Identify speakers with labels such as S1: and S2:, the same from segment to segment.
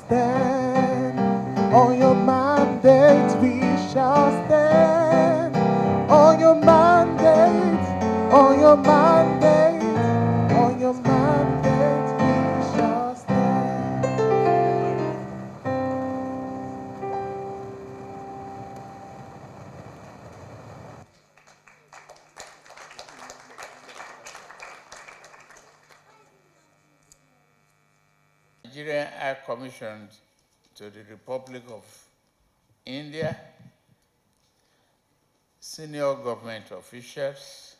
S1: stand. On your mandate we shall stand. On your mandate, on your mandate, on your mandate we shall stand.
S2: Nigerian High Commission to the Republic of India, senior government officials,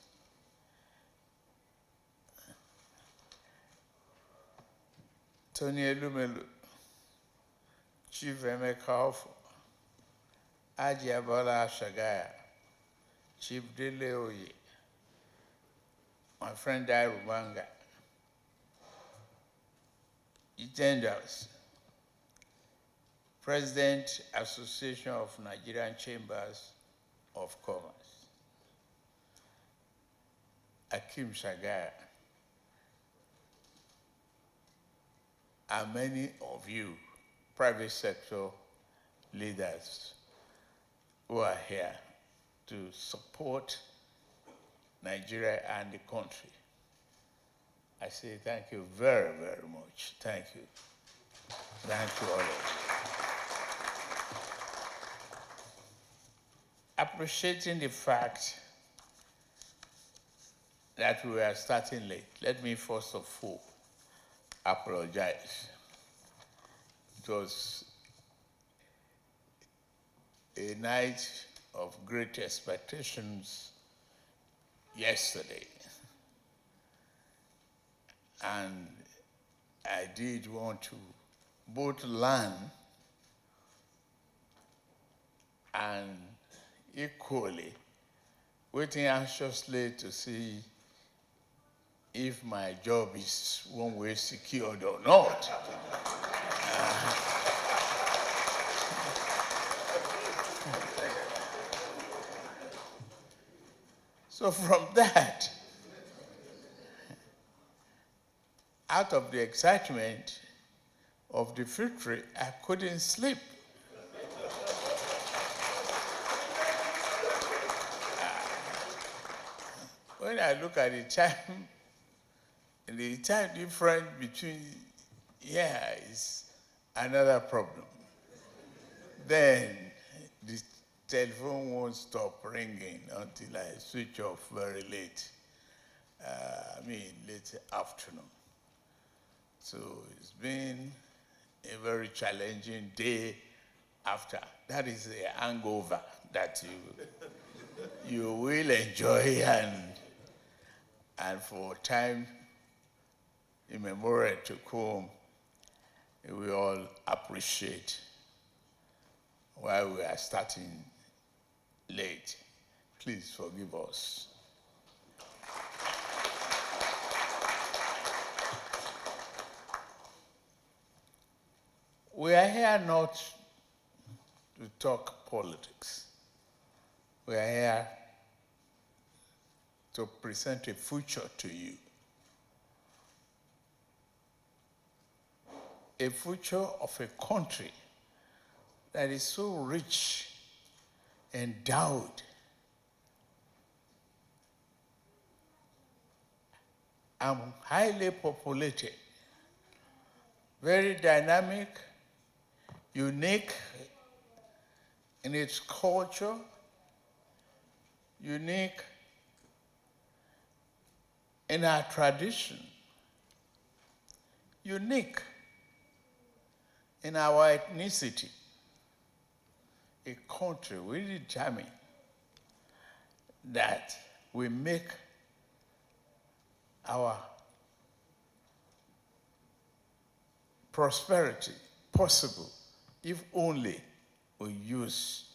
S2: Tony Elumelu, Chief Emeka of Bola Shagaya, Chief Dele Oye, my friend Derive, Genders, President Association of Nigerian Chambers of Commerce, Akim Shagaya, and many of you, private sector leaders who are here to support Nigeria and the country. I say thank you very, very much. Thank you. Thank you all of you. Appreciating the fact that we are starting late, let me first of all apologize. It was a night of great expectations yesterday. And I did want to both learn and equally waiting anxiously to see if my job is one way secured or not. So from that, out of the excitement of the victory, I couldn't sleep. When I look at the time difference between here is another problem. Then the telephone won't stop ringing until I switch off very late. Late afternoon. So it's been a very challenging day after. That is the hangover that you will enjoy and for time immemorial to come, we all appreciate why we are starting late. Please forgive us. We are here not to talk politics. We are here to present a future to you. A future of a country that is so rich, endowed, and highly populated, very dynamic, unique in its culture, unique in our tradition, unique in our ethnicity. A country we determine that we make our prosperity possible if only we use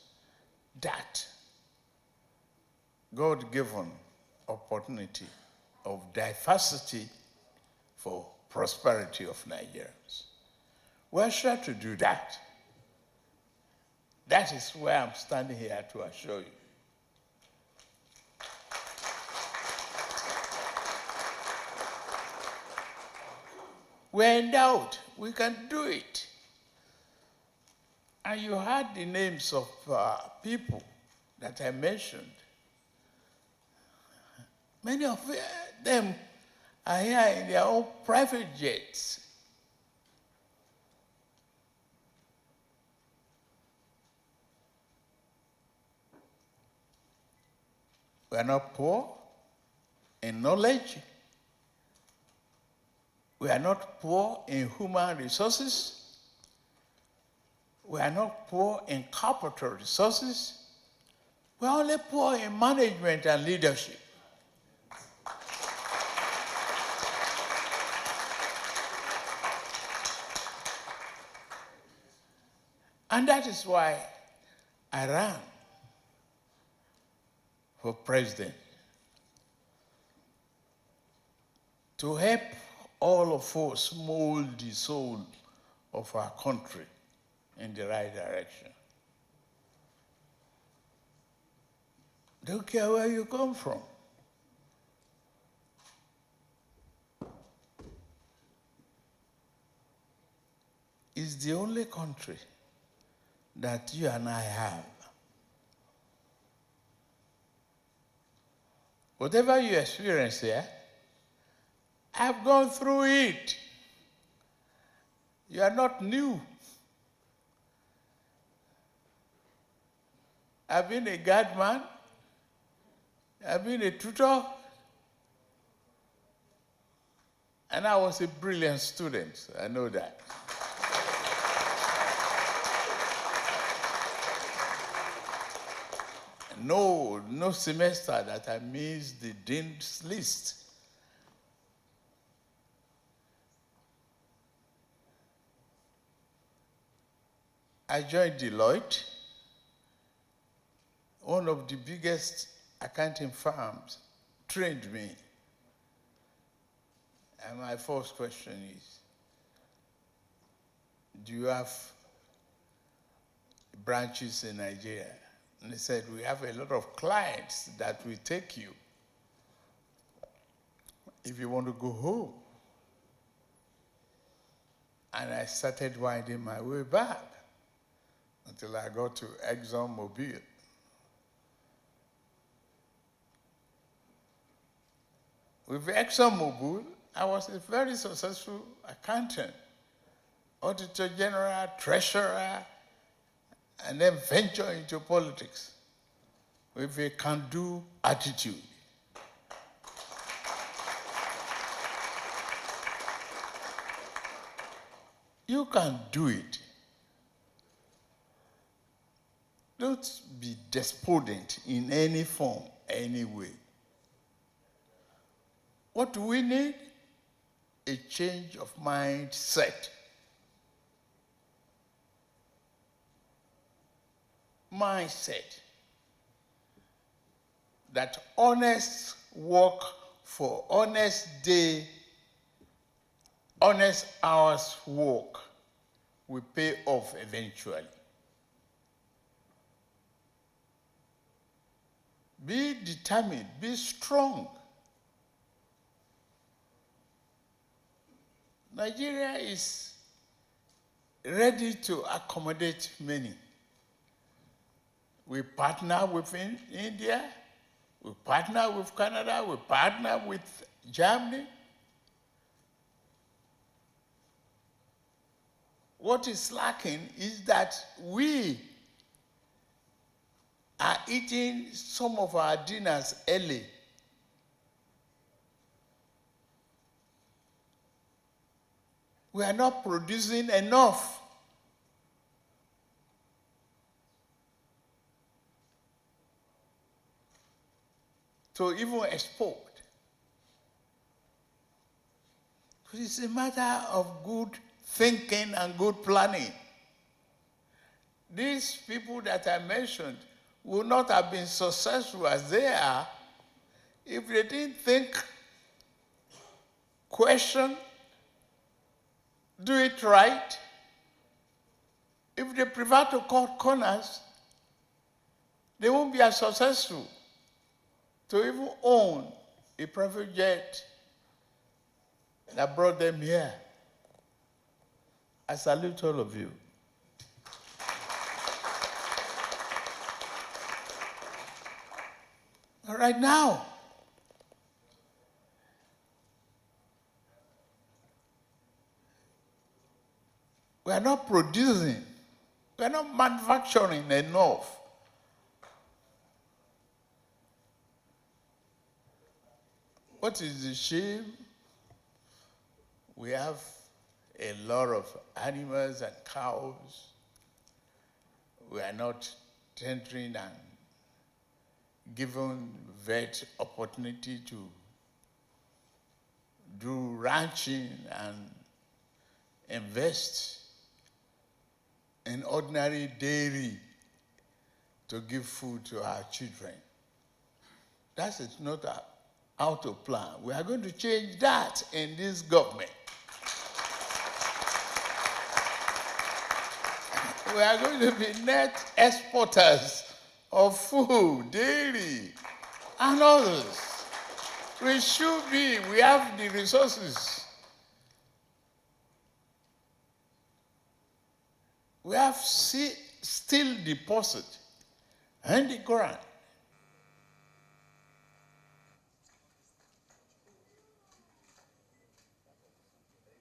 S2: that God-given opportunity of diversity for prosperity of Nigerians. We're sure to do that. That is where I'm standing here to assure you. We're endowed. We can do it. And you heard the names of people that I mentioned. Many of them are here in their own private jets. We are not poor in knowledge. We are not poor in human resources. We are not poor in capital resources. We are only poor in management and leadership. And that is why I ran for president, to help all of us mold the soul of our country in the right direction. Don't care where you come from. It's the only country that you and I have. Whatever you experience here, I've gone through it. You are not new. I've been a guardman. I've been a tutor. And I was a brilliant student. I know that. No semester that I missed the dean's list. I joined Deloitte, one of the biggest accounting firms, trained me. And my first question is, do you have branches in Nigeria? And they said, we have a lot of clients that will take you if you want to go home. And I started winding my way back until I got to ExxonMobil. With ExxonMobil, I was a very successful accountant, auditor general, treasurer, and then venture into politics with a can-do attitude. You can do it. Don't be despondent in any form, any way. What do we need? A change of mindset. Mindset that honest work for honest day, honest hours work will pay off eventually. Be determined, be strong. Nigeria is ready to accommodate many. We partner with India, we partner with Canada, we partner with Germany. What is lacking is that we are eating some of our dinners early. We are not producing enough. To even export. It's a matter of good thinking and good planning. These people that I mentioned would not have been successful as they are if they didn't think, question, do it right. If they prefer to cut corners, they won't be as successful to even own a private jet that brought them here. I salute all of you. right now. We are not producing. We are not manufacturing enough. What is the shame? We have a lot of animals and cows. We are not tendering and given vet opportunity to do ranching and invest in ordinary dairy to give food to our children. That is not how to plan. We are going to change that in this government. We are going to be net exporters of food, dairy, and others. We should be. We have the resources. We have still deposit in the ground.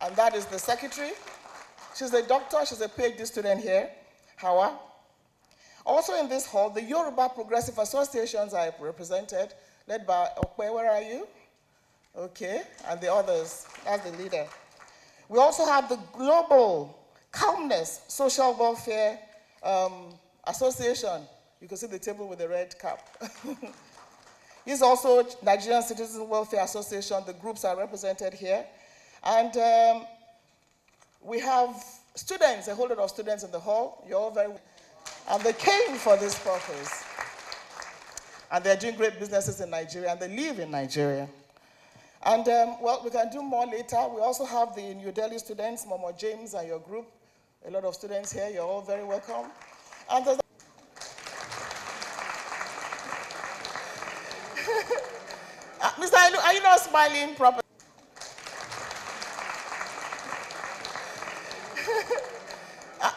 S3: And that is the secretary. She's a doctor, she's a PhD student here, Hawa. Also in this hall, the Yoruba Progressive Associations are represented, led by Okwe, where are you? Okay, and the others, that's the leader. We also have the Global Calmness Social Welfare Association. You can see the table with the red cap. He's also Nigerian Citizen Welfare Association. The groups are represented here. And we have students, a whole lot of students in the hall. You're all very, and they came for this purpose. And they're doing great businesses in Nigeria, and they live in Nigeria. And well, we can do more later. We also have the New Delhi students, Momo James and your group. A lot of students here, you're all very welcome. And there's Mr. Ailu, are you not smiling properly?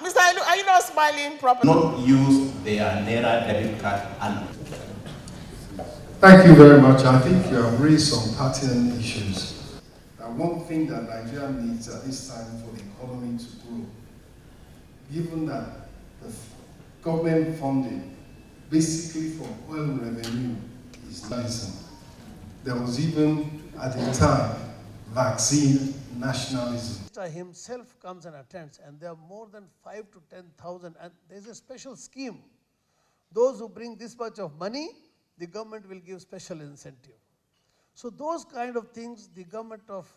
S3: Mr. Ailu, are you not smiling properly?
S4: Not use their Naira debit card and.
S5: Thank you very much. I think you have raised some pertinent issues. One thing that Nigeria needs at this time for the economy to grow, given that the government funding, basically from oil revenue, is nationalism. There was even, at the time, vaccine nationalism.
S6: Himself comes and attends, and there are more than 5,000 to 10,000, and there's a special scheme. Those who bring this much of money, the government will give special incentive. So those kind of things, the government of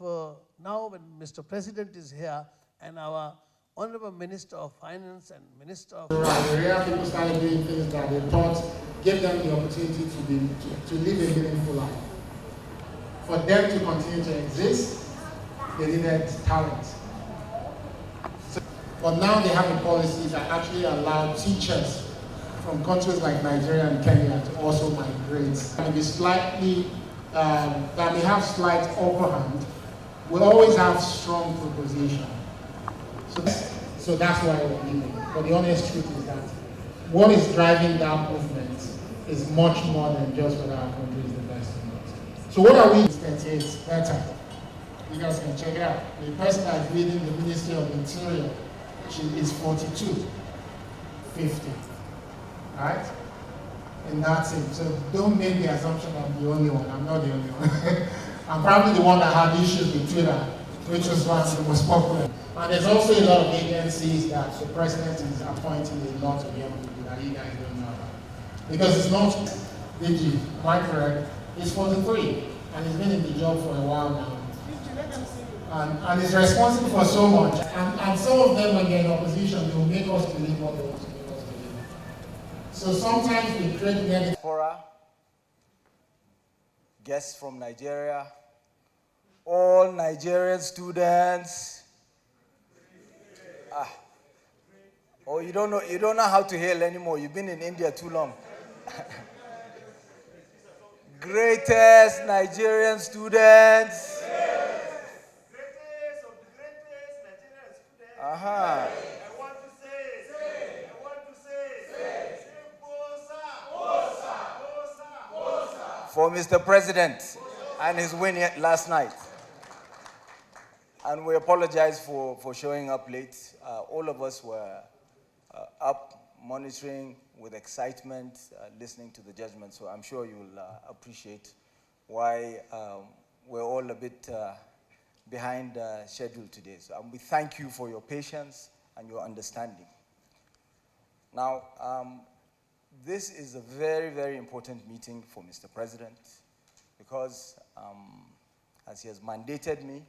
S6: now, when Mr. President is here, and our Honorable Minister of Finance and Minister of...
S7: The real people started doing things that they thought gave them the opportunity to live a meaningful life. For them to continue to exist, they needed talent. But now they have a policy that actually allow teachers from countries like Nigeria and Kenya to also migrate. And be slightly, that may have slight upper hand, will always have strong proposition. So that's why we're leaving. But the honest truth is that what is driving that movement is much more than just whether our country is the best or not. So what are we? 38 better. You guys can check it out. The person that's leading the Ministry of Interior, she is 42, 50, right? In that sense. So don't make the assumption I'm the only one. I'm not the only one. I'm probably the one that had issues with Twitter, which was one of the most popular. And there's also a lot of agencies that the president is appointing a lot of young people that you guys don't know about. Because it's not DG, am I correct? He's 43, and he's been in the job for a while now. And is responsible for so much. And some of them, when they're in opposition, they will make us believe what they want to make us believe. So sometimes we create negative.
S8: Diaspora, guests from Nigeria, all Nigerian students. Oh, you don't know how to hail anymore. You've been in India too long. Greatest Nigerian students. I want to say, for Mr. President and his win last night. And we apologize for showing up late. All of us were up monitoring with excitement, listening to the judgment. So I'm sure you'll appreciate why we're all a bit behind schedule today. So we thank you for your patience and your understanding. Now, this is a very, very important meeting for Mr. President because as he has mandated me,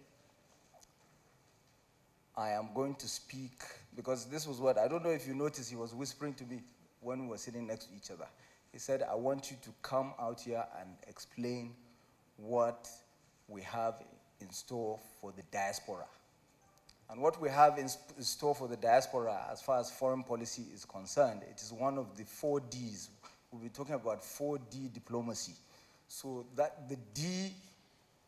S8: I am going to speak, because this was what, I don't know if you noticed, he was whispering to me when we were sitting next to each other. He said, I want you to come out here and explain what we have in store for the diaspora. And what we have in store for the diaspora, as far as foreign policy is concerned, it is one of the 4 Ds. We'll be talking about 4D diplomacy. So that the D,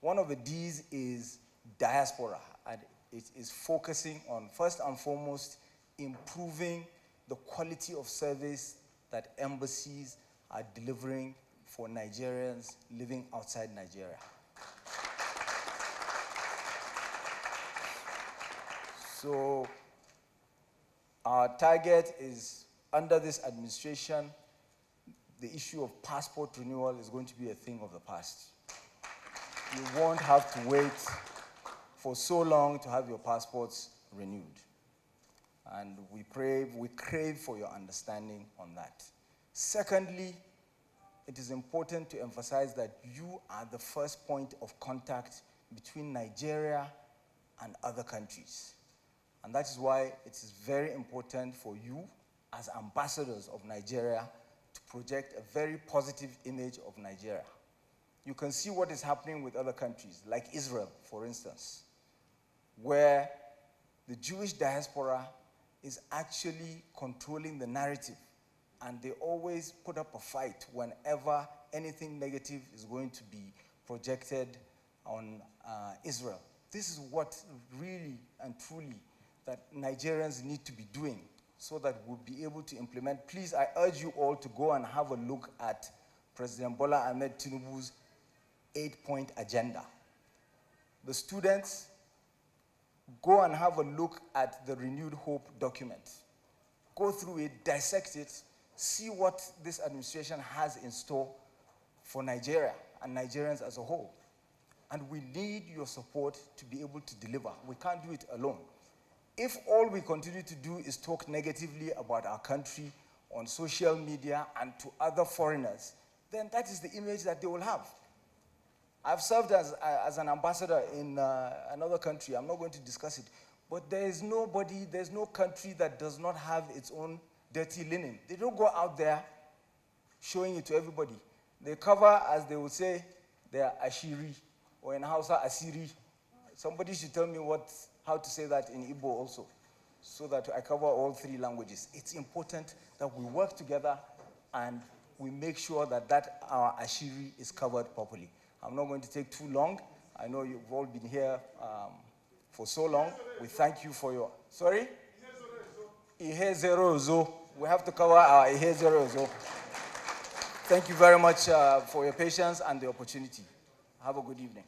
S8: one of the Ds is diaspora, and it is focusing on, first and foremost, improving the quality of service that embassies are delivering for Nigerians living outside Nigeria. So our target is, under this administration, the issue of passport renewal is going to be a thing of the past. You won't have to wait for so long to have your passports renewed. And we crave for your understanding on that. Secondly, it is important to emphasize that you are the first point of contact between Nigeria and other countries. And that is why it is very important for you, as ambassadors of Nigeria, to project a very positive image of Nigeria. You can see what is happening with other countries, like Israel, for instance, where the Jewish diaspora is actually controlling the narrative, and they always put up a fight whenever anything negative is going to be projected on Israel. This is what really and truly that Nigerians need to be doing so that we'll be able to implement. Please, I urge you all to go and have a look at President Bola Tinubu's 8-point agenda. The students, go and have a look at the Renewed Hope document. Go through it, dissect it, see what this administration has in store for Nigeria and Nigerians as a whole. And we need your support to be able to deliver. We can't do it alone. If all we continue to do is talk negatively about our country on social media and to other foreigners, then that is the image that they will have. I've served as an ambassador in another country. I'm not going to discuss it. But there's no country that does not have its own dirty linen. They don't go out there showing it to everybody. They cover, as they would say, their ashiri, or in Hausa, asiri. Somebody should tell me how to say that in Igbo also, so that I cover all 3 languages. It's important that we work together and we make sure that our ashiri is covered properly. I'm not going to take too long. I know you've all been here for so long. We thank you for your, sorry? Ihe zero zo. We have to cover our Ihe zero zo. Thank you very much for your patience and the opportunity. Have a good evening.